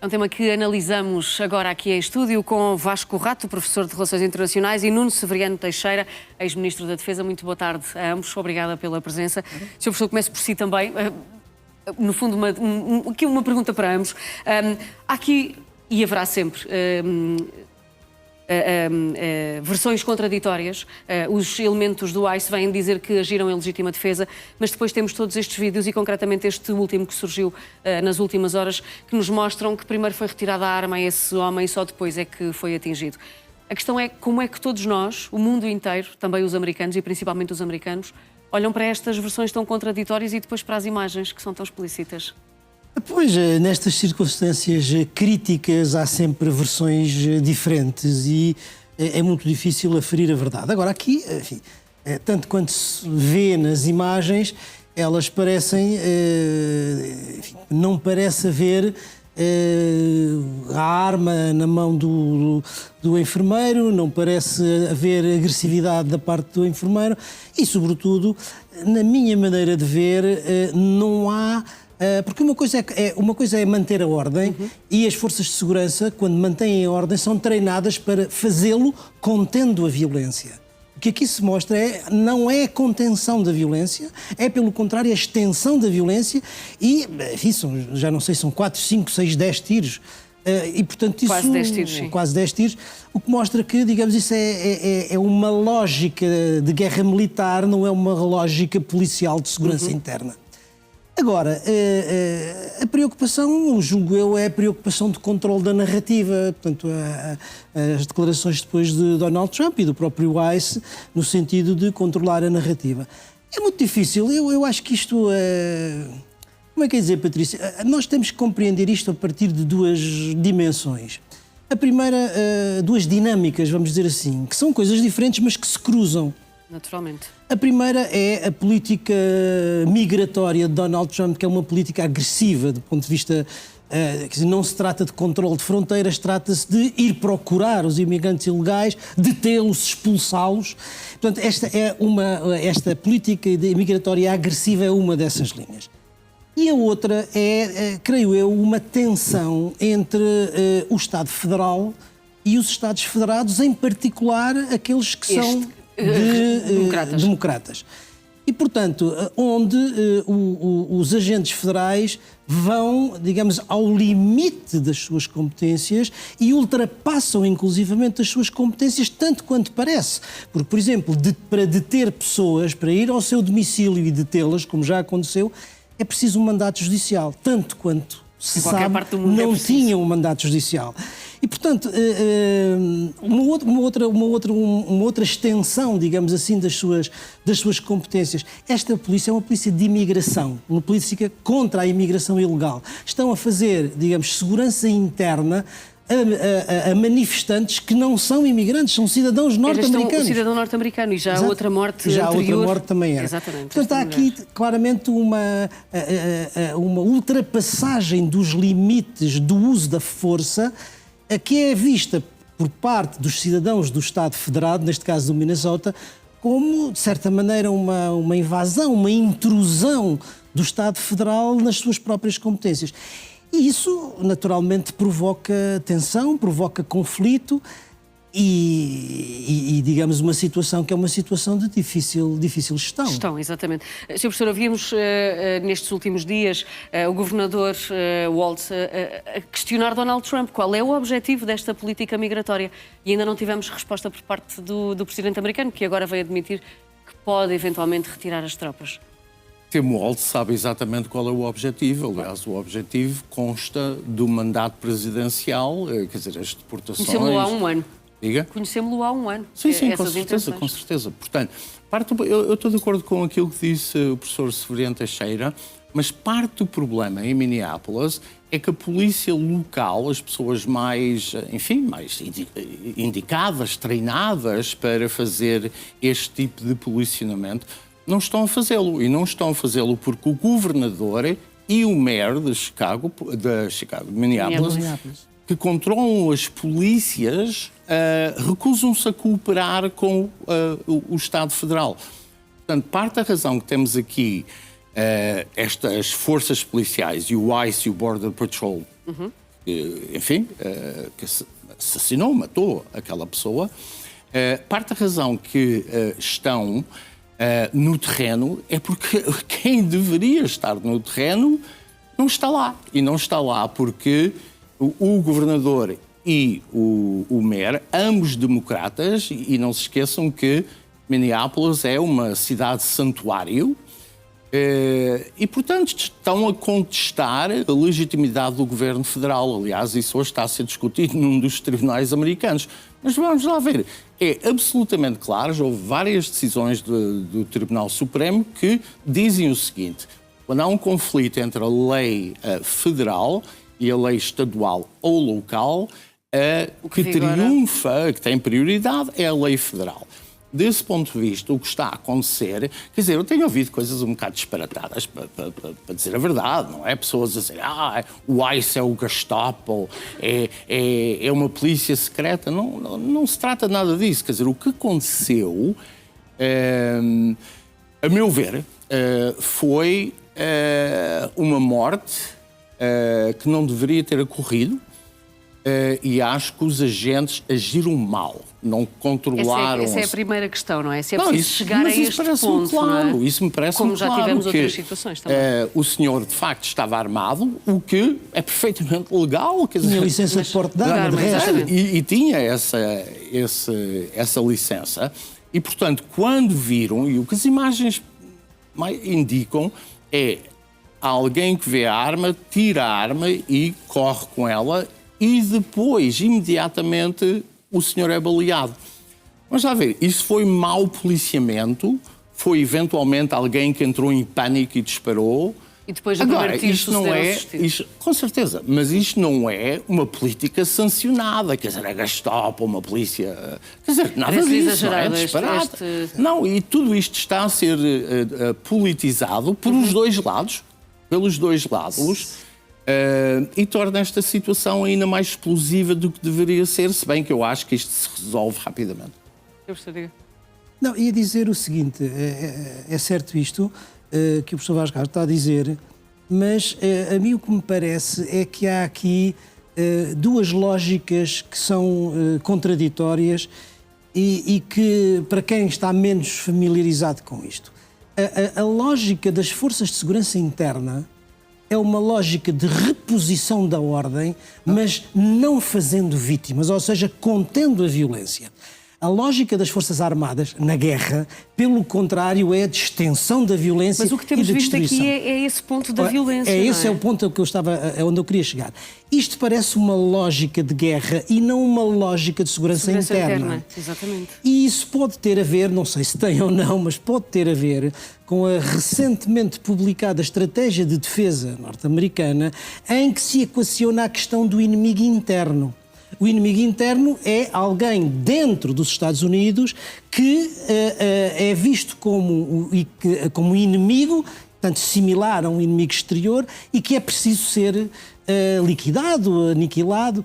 É um tema que analisamos agora aqui em estúdio com Vasco Rato, professor de Relações Internacionais, e Nuno Severiano Teixeira, ex-ministro da Defesa. Muito boa tarde a ambos. Obrigada pela presença. Sr. Professor, começo por si também. No fundo, aqui uma pergunta para ambos. Há aqui, e haverá sempre, versões contraditórias. Os elementos do ICE vêm dizer que agiram em legítima defesa, mas depois temos todos estes vídeos e concretamente este último que surgiu nas últimas horas, que nos mostram que primeiro foi retirada a arma a esse homem e só depois é que foi atingido. A questão é como é que todos nós, o mundo inteiro, também os americanos e principalmente os americanos, olham para estas versões tão contraditórias e depois para as imagens que são tão explícitas. Pois, nestas circunstâncias críticas há sempre versões diferentes e é muito difícil aferir a verdade. Agora, aqui, enfim, tanto quanto se vê nas imagens, elas parecem, enfim, não parece haver a arma na mão do enfermeiro, não parece haver agressividade da parte do enfermeiro e, sobretudo, na minha maneira de ver, não há... Porque uma coisa é manter a ordem e as forças de segurança, quando mantêm a ordem, são treinadas para fazê-lo contendo a violência. O que aqui se mostra não é a contenção da violência, é pelo contrário a extensão da violência e, enfim, já não sei, são 4, 5, 6, 10 tiros. E, portanto, isso, quase 10 tiros, sim. Quase 10 tiros, o que mostra que, digamos, isso é uma lógica de guerra militar, não é uma lógica policial de segurança interna. Agora, a preocupação, julgo eu, é a preocupação de controle da narrativa. Portanto, as declarações depois de Donald Trump e do próprio ICE, no sentido de controlar a narrativa. É muito difícil. Eu acho que isto... Como é que é dizer, Patrícia? Nós temos que compreender isto a partir de duas dimensões. A primeira, duas dinâmicas, vamos dizer assim, que são coisas diferentes, mas que se cruzam. Naturalmente. A primeira é a política migratória de Donald Trump, que é uma política agressiva do ponto de vista... quer dizer, não se trata de controle de fronteiras, trata-se de ir procurar os imigrantes ilegais, detê-los, expulsá-los. Portanto, esta política migratória agressiva é uma dessas linhas. E a outra é, creio eu, uma tensão entre o Estado Federal e os Estados Federados, em particular aqueles que são... democratas. E, portanto, onde os agentes federais vão, digamos, ao limite das suas competências e ultrapassam, inclusivamente, as suas competências tanto quanto parece. Porque, por exemplo, para deter pessoas, para ir ao seu domicílio e detê-las, como já aconteceu, é preciso um mandato judicial. Tanto quanto se sabe, não tinham um mandato judicial. E, portanto, uma outra extensão, digamos assim, das suas competências. Esta polícia é uma polícia de imigração, uma polícia contra a imigração ilegal. Estão a fazer, digamos, segurança interna a manifestantes que não são imigrantes, são cidadãos norte-americanos. Um cidadão norte-americano e já Exato. Há outra morte já anterior. Outra morte também era. Exatamente. Portanto, há aqui claramente uma ultrapassagem dos limites do uso da força, que é vista por parte dos cidadãos do Estado Federado, neste caso do Minnesota, como, de certa maneira, uma invasão, uma intrusão do Estado Federal nas suas próprias competências. E isso, naturalmente, provoca tensão, provoca conflito e digamos, uma situação que é uma situação de difícil gestão. Exatamente. Sr. Professor, ouvimos nestes últimos dias o governador Walz a questionar Donald Trump. Qual é o objetivo desta política migratória? E ainda não tivemos resposta por parte do presidente americano, que agora veio admitir que pode eventualmente retirar as tropas. Tim Walz sabe exatamente qual é o objetivo. Aliás, o objetivo consta do mandato presidencial, quer dizer, as deportações... Conhecemos-lo há um ano. Diga? Conhecemos-lo há um ano. Sim, com certeza. Portanto, eu estou de acordo com aquilo que disse o professor Severiano Teixeira, mas parte do problema em Minneapolis é que a polícia local, as pessoas mais indicadas, treinadas para fazer este tipo de policiamento, não estão a fazê-lo. E não estão a fazê-lo porque o governador e o mayor de Minneapolis, que controlam as polícias, recusam-se a cooperar com o Estado Federal. Portanto, parte da razão que temos aqui estas forças policiais, e o ICE e o Border Patrol, enfim, que assassinou, matou aquela pessoa, parte da razão que estão no terreno é porque quem deveria estar no terreno não está lá. E não está lá porque o governador e o mayor, ambos democratas, e não se esqueçam que Minneapolis é uma cidade santuário, e, portanto, estão a contestar a legitimidade do governo federal. Aliás, isso hoje está a ser discutido num dos tribunais americanos. Mas vamos lá ver. É absolutamente claro, já houve várias decisões do Tribunal Supremo que dizem o seguinte: quando há um conflito entre a lei federal e a lei estadual ou local, que triunfa, que tem prioridade, é a lei federal. Desse ponto de vista, o que está a acontecer... Quer dizer, eu tenho ouvido coisas um bocado disparatadas, para dizer a verdade, não é? Pessoas a dizer, o ICE é o Gestapo, é uma polícia secreta. Não se trata nada disso. Quer dizer, o que aconteceu, a meu ver, foi uma morte que não deveria ter ocorrido. E acho que os agentes agiram mal, não controlaram... Essa é a primeira questão, não é? Se é preciso chegar a este ponto, claro, não é? Isso me parece como já claro, tivemos outras situações também. O senhor, de facto, estava armado, o que é perfeitamente legal. Quer dizer, tinha licença de porte de arma, de resto. E tinha essa licença. E, portanto, quando viram, e o que as imagens indicam é alguém que vê a arma, tira a arma e corre com ela, e depois, imediatamente, o senhor é baleado. Vamos lá ver, isso foi mau policiamento, foi eventualmente alguém que entrou em pânico e disparou. E depois do primeiro tiro isto não é, com certeza, mas isto não é uma política sancionada, quer dizer, a Gestapo, uma polícia... Quer dizer, nada disso, não é disparado. Não, e tudo isto está a ser politizado por os dois lados, pelos dois lados, e torna esta situação ainda mais explosiva do que deveria ser, se bem que eu acho que isto se resolve rapidamente. Eu gostaria. Não, ia dizer o seguinte, é certo isto que o professor Vaz Castro está a dizer, mas a mim o que me parece é que há aqui duas lógicas que são contraditórias e que, para quem está menos familiarizado com isto, a lógica das forças de segurança interna é uma lógica de reposição da ordem, mas não fazendo vítimas, ou seja, contendo a violência. A lógica das Forças Armadas, na guerra, pelo contrário, é a de extensão da violência e de destruição. Mas o que temos visto aqui é esse ponto da violência, Esse é o ponto que eu onde eu queria chegar. Isto parece uma lógica de guerra e não uma lógica de segurança interna. Exatamente. E isso pode ter a ver, não sei se tem ou não, mas pode ter a ver com a recentemente publicada Estratégia de Defesa norte-americana, em que se equaciona a questão do inimigo interno. O inimigo interno é alguém dentro dos Estados Unidos que é visto como inimigo, portanto, similar a um inimigo exterior, e que é preciso ser liquidado, aniquilado.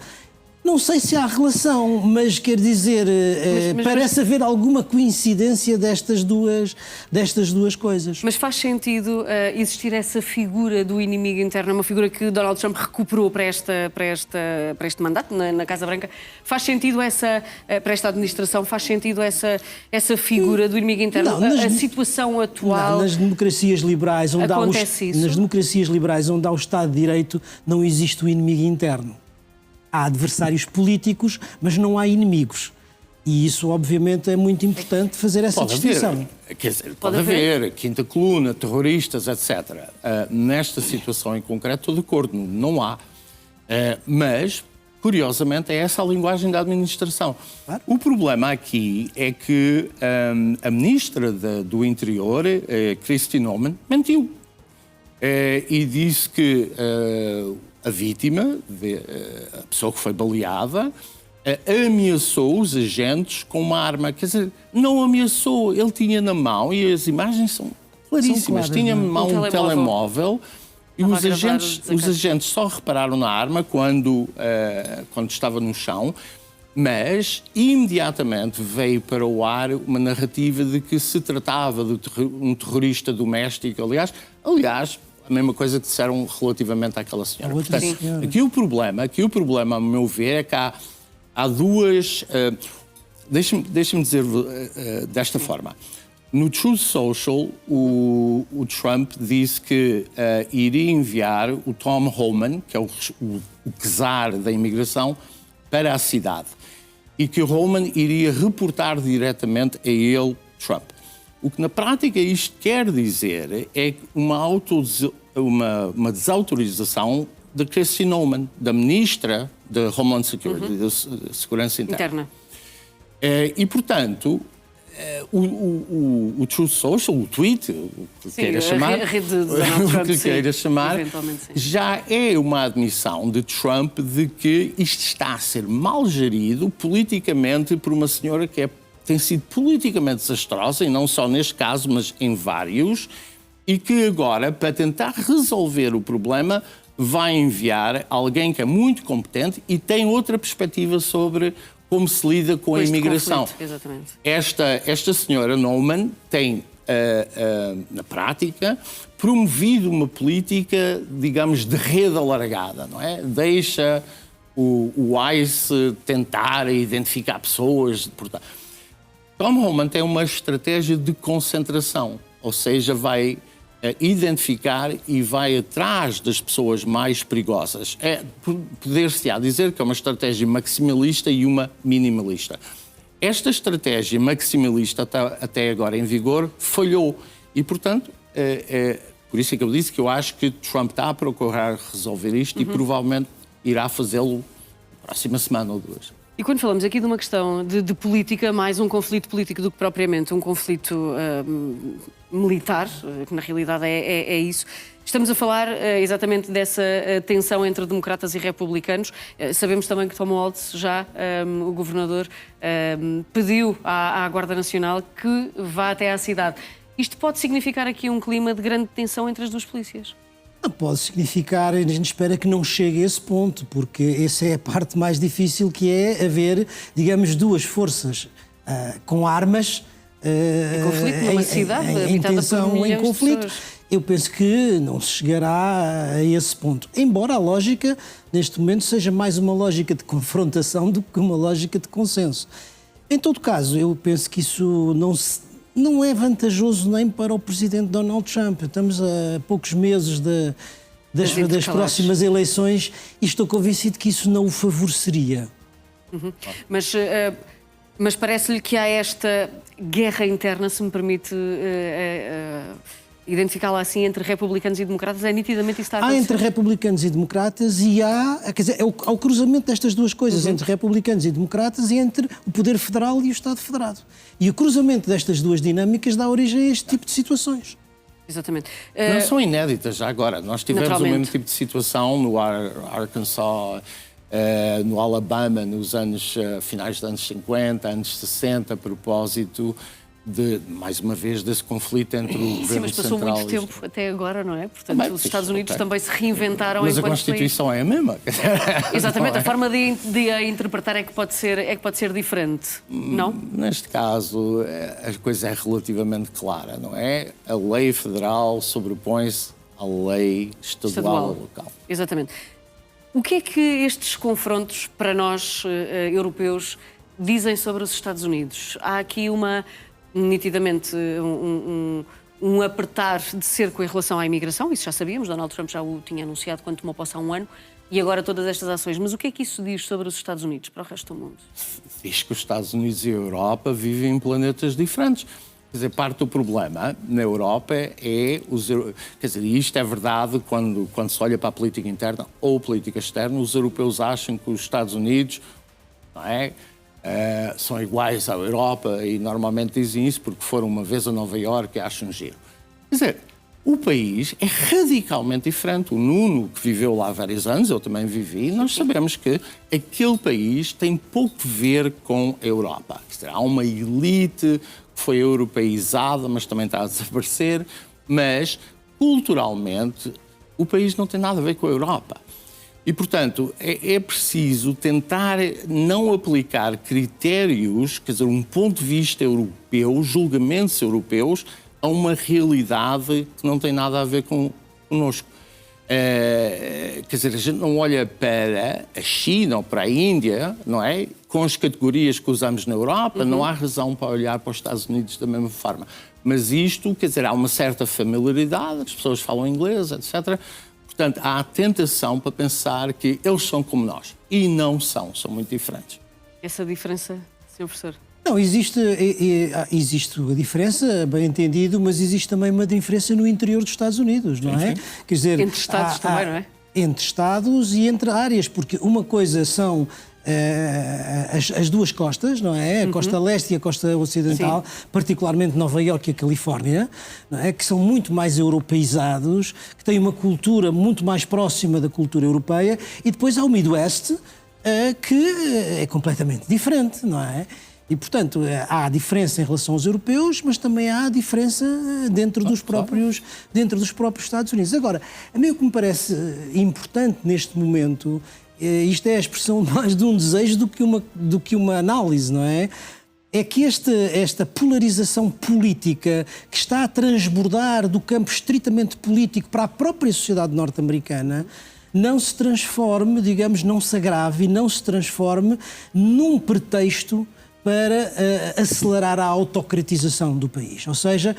Não sei se há relação, mas quer dizer, parece haver alguma coincidência destas duas coisas. Mas faz sentido existir essa figura do inimigo interno, uma figura que Donald Trump recuperou para este mandato na Casa Branca? Faz sentido para esta administração, faz sentido essa figura do inimigo interno? Não, a situação atual... Não, nas democracias liberais, onde há o Estado de Direito, não existe o inimigo interno. Há adversários políticos, mas não há inimigos. E isso, obviamente, é muito importante fazer essa distinção. Pode haver quinta coluna, terroristas, etc. Nesta situação em concreto, estou de acordo, não há. Mas, curiosamente, é essa a linguagem da administração. Claro. O problema aqui é que a ministra do Interior, Kristi Noem, mentiu. E disse que a vítima, a pessoa que foi baleada, ameaçou os agentes com uma arma. Quer dizer, não ameaçou, ele tinha na mão, e as imagens são claríssimas, tinha na mão um telemóvel e os agentes só repararam na arma quando estava no chão, mas imediatamente veio para o ar uma narrativa de que se tratava de um terrorista doméstico. Aliás, a mesma coisa que disseram relativamente àquela senhora. A outra Portanto, senhora. aqui o problema, a meu ver, é que há duas... Deixa-me dizer desta forma. No Truth Social, o Trump disse que iria enviar o Tom Homan, que é o czar da imigração, para a cidade. E que o Homan iria reportar diretamente a ele, Trump. O que na prática isto quer dizer é uma desautorização de Kristi Noem, da ministra da Homeland Security, da Segurança Interna. E, portanto, o Truth Social, o tweet, o que queira chamar, a rede de Donald Trump, o que queira chamar, já é uma admissão de Trump de que isto está a ser mal gerido politicamente por uma senhora que tem sido politicamente desastrosa, e não só neste caso, mas em vários, e que agora, para tentar resolver o problema, vai enviar alguém que é muito competente e tem outra perspectiva sobre como se lida com a imigração. Exatamente. Esta senhora Noem tem, na prática, promovido uma política, digamos, de rede alargada, não é? Deixa o ICE tentar identificar pessoas. Portanto, Tom Homan tem uma estratégia de concentração, ou seja, vai identificar e vai atrás das pessoas mais perigosas. Poder-se-á dizer que é uma estratégia maximalista e uma minimalista. Esta estratégia maximalista, até agora em vigor, falhou. E, portanto, por isso é que eu disse que eu acho que Trump está a procurar resolver isto e provavelmente irá fazê-lo na próxima semana ou duas. E quando falamos aqui de uma questão de política, mais um conflito político do que propriamente um conflito militar, que na realidade é isso, estamos a falar exatamente dessa tensão entre democratas e republicanos. Sabemos também que Tom Walz, já o governador, pediu à Guarda Nacional que vá até à cidade. Isto pode significar aqui um clima de grande tensão entre as duas polícias? Pode significar, a gente espera que não chegue a esse ponto, porque essa é a parte mais difícil, que é haver, digamos, duas forças com armas em conflito numa cidade habitada por milhões em conflito. De pessoas. Eu penso que não se chegará a esse ponto. Embora a lógica, neste momento, seja mais uma lógica de confrontação do que uma lógica de consenso. Em todo caso, eu penso que isso não é vantajoso nem para o presidente Donald Trump. Estamos a poucos meses das próximas eleições e estou convencido que isso não o favoreceria. Mas parece-lhe que há esta guerra interna, se me permite identificá-la assim, entre republicanos e democratas. É nitidamente isso que está a acontecer. Há entre republicanos e democratas e quer dizer, há o cruzamento destas duas coisas, entre republicanos e democratas e entre o poder federal e o Estado federado. E o cruzamento destas duas dinâmicas dá origem a este tipo de situações. Exatamente. Não são inéditas já agora. Nós tivemos o mesmo tipo de situação no Arkansas, no Alabama, nos finais dos anos 50, anos 60, a propósito mais uma vez, desse conflito entre o governo central... Mas passou muito tempo até agora, não é? Portanto, os Estados Unidos também se reinventaram Mas enquanto a Constituição país. é a mesma. Exatamente, a forma de a interpretar é que pode ser diferente, não? Neste caso, a coisa é relativamente clara, não é? A lei federal sobrepõe-se à lei estadual ou local. Exatamente. O que é que estes confrontos, para nós, europeus, dizem sobre os Estados Unidos? Há aqui nitidamente um apertar de cerco em relação à imigração, isso já sabíamos, Donald Trump já o tinha anunciado quando tomou posse há um ano, e agora todas estas ações. Mas o que é que isso diz sobre os Estados Unidos para o resto do mundo? Diz que os Estados Unidos e a Europa vivem em planetas diferentes. Quer dizer, parte do problema na Europa é quer dizer, isto é verdade quando se olha para a política interna ou política externa, os europeus acham que os Estados Unidos, não é, são iguais à Europa e normalmente dizem isso porque foram uma vez a Nova Iorque e acham giro. Quer dizer, o país é radicalmente diferente. O Nuno, que viveu lá há vários anos, eu também vivi, nós sabemos que aquele país tem pouco a ver com a Europa. Quer dizer, há uma elite que foi europeizada, mas também está a desaparecer, mas culturalmente o país não tem nada a ver com a Europa. E, portanto, é preciso tentar não aplicar critérios, quer dizer, um ponto de vista europeu, julgamentos europeus, a uma realidade que não tem nada a ver com connosco. Quer dizer, a gente não olha para a China ou para a Índia, não é? Com as categorias que usamos na Europa, não há razão para olhar para os Estados Unidos da mesma forma. Mas isto, quer dizer, há uma certa familiaridade, as pessoas falam inglês, etc. Portanto, há a tentação para pensar que eles são como nós. E não são muito diferentes. Essa diferença, Sr. Professor? Não, existe a diferença, bem entendido, mas existe também uma diferença no interior dos Estados Unidos, não é? Quer dizer, entre Estados também, não é? Entre Estados e entre áreas, porque uma coisa são as duas costas, não é? A costa leste e a costa ocidental, particularmente Nova Iorque e a Califórnia, não é? Que são muito mais europeizados, que têm uma cultura muito mais próxima da cultura europeia, e depois há o Midwest, que é completamente diferente, não é? E, portanto, há diferença em relação aos europeus, mas também há diferença dentro dos próprios Estados Unidos. Agora, a mim o que me parece importante neste momento, isto é a expressão mais de um desejo do que uma análise, não é? É que esta polarização política que está a transbordar do campo estritamente político para a própria sociedade norte-americana não se transforme, digamos, não se agrave e não se transforme num pretexto para acelerar a autocratização do país, ou seja,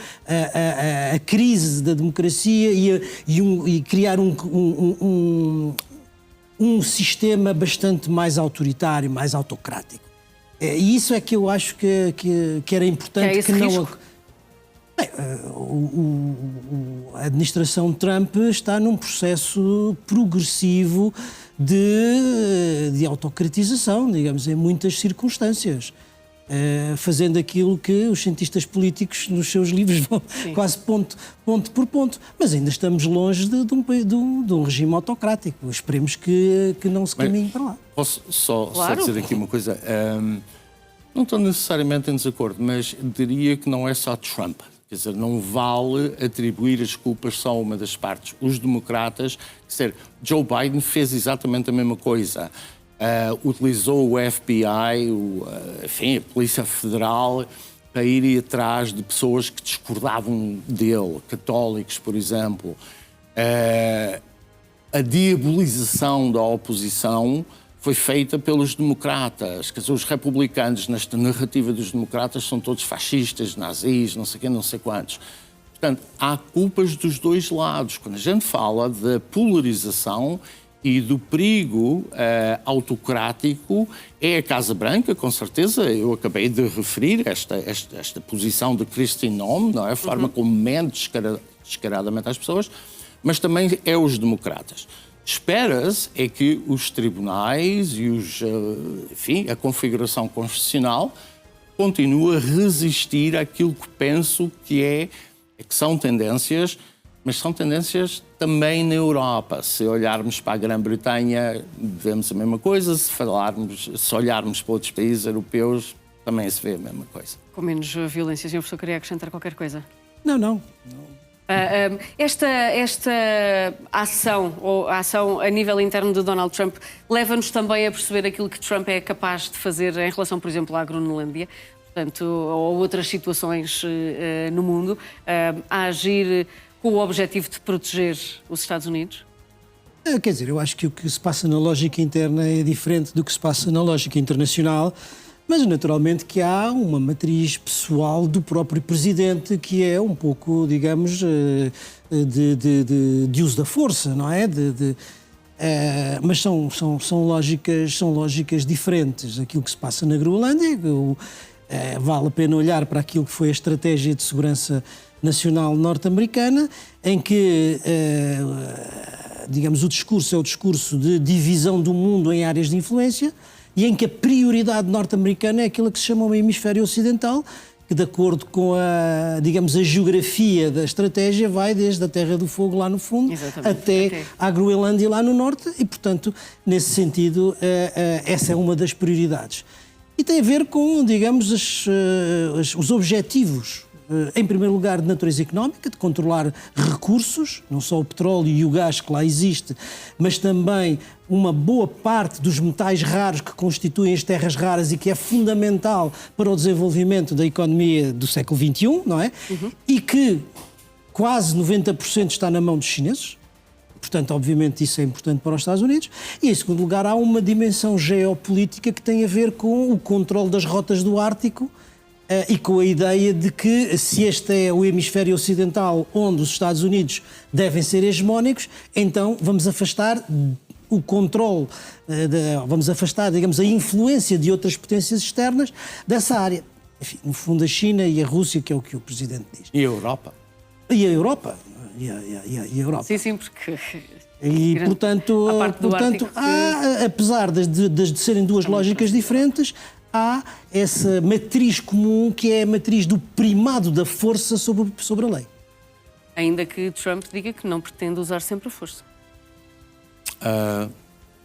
a crise da democracia e criar um sistema bastante mais autoritário, mais autocrático. E isso é que eu acho que era importante esse que não... risco? Bem, a administração Trump está num processo progressivo de autocratização, digamos, em muitas circunstâncias. Fazendo aquilo que os cientistas políticos nos seus livros vão quase ponto por ponto. Mas ainda estamos longe de um regime autocrático. Esperemos que não se caminhe para lá. Posso só dizer aqui uma coisa? Não estou necessariamente em desacordo, mas diria que não é só Trump. Quer dizer, não vale atribuir as culpas só a uma das partes. Os democratas, quer dizer, Joe Biden fez exatamente a mesma coisa. Utilizou o FBI, enfim, a Polícia Federal, para ir atrás de pessoas que discordavam dele, católicos, por exemplo. A diabolização da oposição foi feita pelos democratas. Quer dizer, os republicanos, nesta narrativa dos democratas, são todos fascistas, nazis, não sei quem, não sei quantos. Portanto, há culpas dos dois lados. Quando a gente fala da polarização e do perigo autocrático, é a Casa Branca, com certeza. Eu acabei de referir esta posição de Kristi Noem, não é? A forma como mente descaradamente às pessoas, mas também é os democratas. Espera-se é que os tribunais e enfim, a configuração constitucional continue a resistir àquilo que penso que são tendências, mas são tendências também na Europa. Se olharmos para a Grã-Bretanha, vemos a mesma coisa. Se olharmos para outros países europeus, também se vê a mesma coisa. Com menos violência. Sr. Professor, queria acrescentar qualquer coisa? Não. Esta ação, ou a ação a nível interno de Donald Trump, leva-nos também a perceber aquilo que Trump é capaz de fazer em relação, por exemplo, à Groenlândia, portanto, ou outras situações no mundo, a agir com o objetivo de proteger os Estados Unidos? Quer dizer, eu acho que o que se passa na lógica interna é diferente do que se passa na lógica internacional, mas naturalmente que há uma matriz pessoal do próprio presidente que é um pouco, digamos, de uso da força, não é? Mas são lógicas diferentes. Aquilo que se passa na Groenlândia, vale a pena olhar para aquilo que foi a estratégia de segurança nacional norte-americana, em que, digamos, o discurso é o discurso de divisão do mundo em áreas de influência e em que a prioridade norte-americana é aquilo que se chama o hemisfério ocidental, que de acordo com a geografia da estratégia vai desde a Terra do Fogo lá no fundo até à Groenlândia lá no norte e, portanto, nesse sentido, essa é uma das prioridades. E tem a ver com, digamos, os objetivos, em primeiro lugar, de natureza económica, de controlar recursos, não só o petróleo e o gás que lá existe, mas também uma boa parte dos metais raros que constituem as terras raras e que é fundamental para o desenvolvimento da economia do século XXI, não é? E que quase 90% está na mão dos chineses. portanto, obviamente, isso é importante para os Estados Unidos. E, em segundo lugar, há uma dimensão geopolítica que tem a ver com o controle das rotas do Ártico e com a ideia de que, se este é o hemisfério ocidental onde os Estados Unidos devem ser hegemónicos, então vamos afastar o controle, vamos afastar, digamos, a influência de outras potências externas dessa área. Enfim, no fundo, a China e a Rússia, que é o que o Presidente diz. E a Europa? E a Europa. E a Europa. Sim, porque... E, portanto, Ártico apesar de serem duas lógicas diferentes, há essa matriz comum que é a matriz do primado da força sobre a lei. Ainda que Trump diga que não pretende usar sempre a força.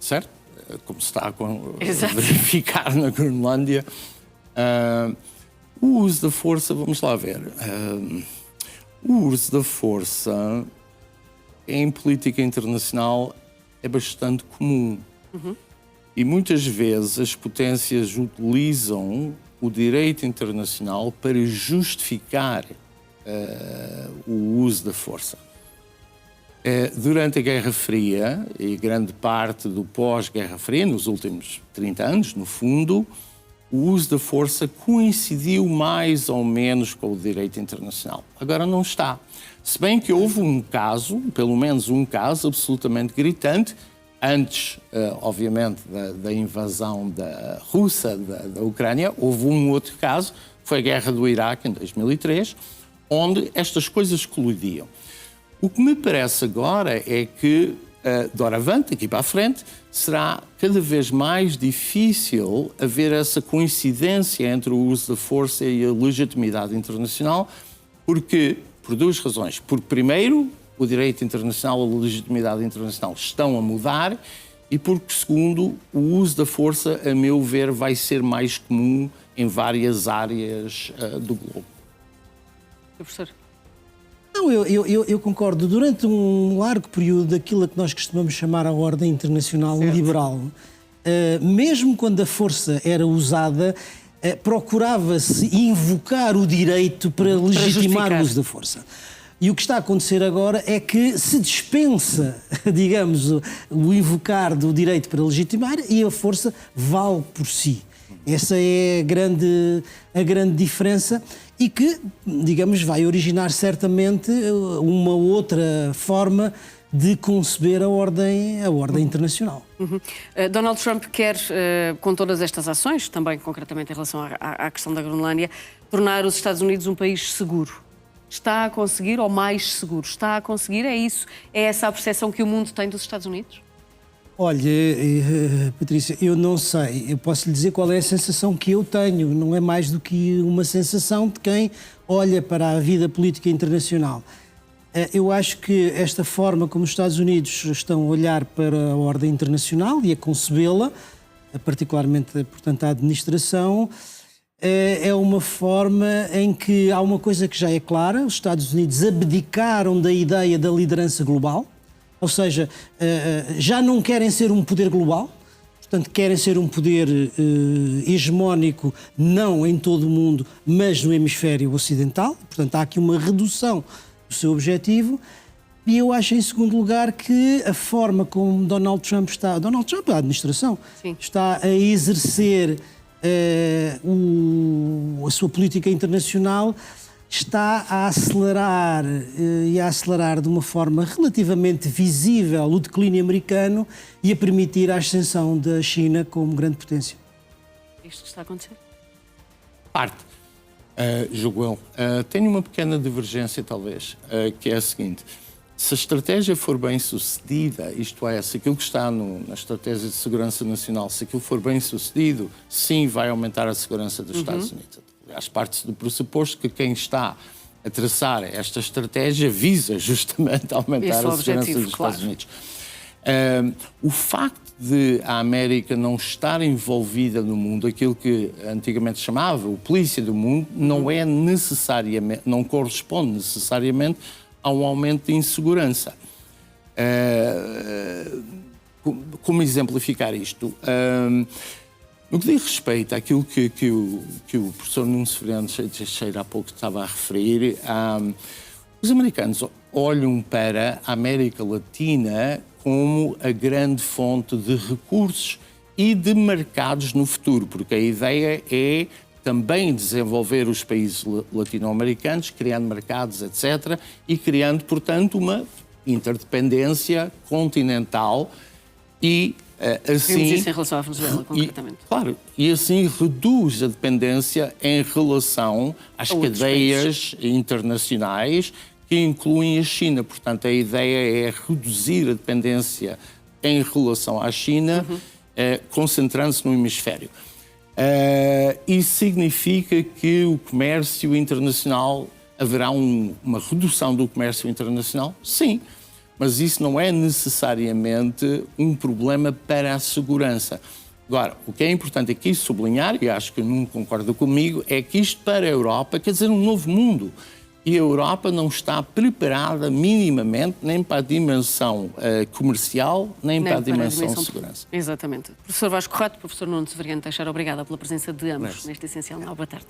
Certo? Como se está a verificar na Groenlândia. O uso da força, vamos lá ver. O uso da força em política internacional é bastante comum. E muitas vezes as potências utilizam o direito internacional para justificar o uso da força. Durante a Guerra Fria e grande parte do pós-Guerra Fria, nos últimos 30 anos, no fundo, o uso da força coincidiu mais ou menos com o direito internacional. Agora não está. Se bem que houve um caso, pelo menos um caso, absolutamente gritante, antes, obviamente, da invasão russa da Ucrânia, houve um outro caso, foi a Guerra do Iraque, em 2003, onde estas coisas colidiam. O que me parece agora é que, doravante, daqui para a frente, será cada vez mais difícil haver essa coincidência entre o uso da força e a legitimidade internacional, por duas razões. Porque, primeiro, o direito internacional, a legitimidade internacional estão a mudar e porque, segundo, o uso da força, a meu ver, vai ser mais comum em várias áreas do globo. Professor? Não, eu concordo. Durante um largo período daquilo a que nós costumamos chamar a ordem internacional liberal, mesmo quando a força era usada, procurava-se invocar o direito para legitimar o uso da força. E o que está a acontecer agora é que se dispensa, digamos, o invocar do direito para legitimar e a força vale por si. Essa é a grande diferença e que, digamos, vai originar certamente uma outra forma de conceber a ordem internacional. Donald Trump quer, com todas estas ações, também concretamente em relação à questão da Groenlândia, tornar os Estados Unidos um país seguro. Está a conseguir, ou mais seguro? Está a conseguir? É isso? É essa a percepção que o mundo tem dos Estados Unidos? Olha, Patrícia, eu não sei. Eu posso lhe dizer qual é a sensação que eu tenho. Não é mais do que uma sensação de quem olha para a vida política internacional. Eu acho que esta forma como os Estados Unidos estão a olhar para a ordem internacional e a concebê-la, particularmente, portanto, a administração, é uma forma em que há uma coisa que já é clara: os Estados Unidos abdicaram da ideia da liderança global, ou seja, já não querem ser um poder global, portanto querem ser um poder hegemónico, não em todo o mundo, mas no hemisfério ocidental. Portanto, há aqui uma redução do seu objetivo. E eu acho, em segundo lugar, que a forma como Donald Trump, a administração, está a exercer a sua política internacional, está a acelerar e a acelerar de uma forma relativamente visível o declínio americano e a permitir a ascensão da China como grande potência. Isto que está a acontecer? Parte. Julgo eu. Tenho uma pequena divergência, talvez, que é a seguinte. Se a estratégia for bem sucedida, isto é, se aquilo que está na estratégia de segurança nacional, se aquilo for bem sucedido, sim, vai aumentar a segurança dos Estados Unidos. Aliás, parte-se do pressuposto que quem está a traçar esta estratégia visa justamente aumentar a segurança dos Estados Unidos. O facto de a América não estar envolvida no mundo, aquilo que antigamente chamava o polícia do mundo, não é necessariamente, não corresponde necessariamente a um aumento de insegurança. Como exemplificar isto? No que diz respeito àquilo que o professor Nuno Severino Teixeira há pouco estava a referir, Os americanos olham para a América Latina como a grande fonte de recursos e de mercados no futuro, porque a ideia é também desenvolver os países latino-americanos, criando mercados, etc., e criando, portanto, uma interdependência continental e assim... Vimos isso em relação à Venezuela, concretamente. Claro, e assim reduz a dependência em relação às cadeias internacionais que incluem a China. Portanto, a ideia é reduzir a dependência em relação à China, concentrando-se no hemisfério. Isso significa que o comércio internacional, haverá uma redução do comércio internacional? Sim, mas isso não é necessariamente um problema para a segurança. Agora, o que é importante aqui sublinhar, e acho que não concorda comigo, é que isto para a Europa quer dizer um novo mundo. E a Europa não está preparada minimamente nem para a dimensão comercial, nem para a dimensão de segurança. Exatamente. Professor Vasco Rato, professor Nuno Severiano Teixeira, obrigada pela presença de ambos neste Essencial. Boa tarde.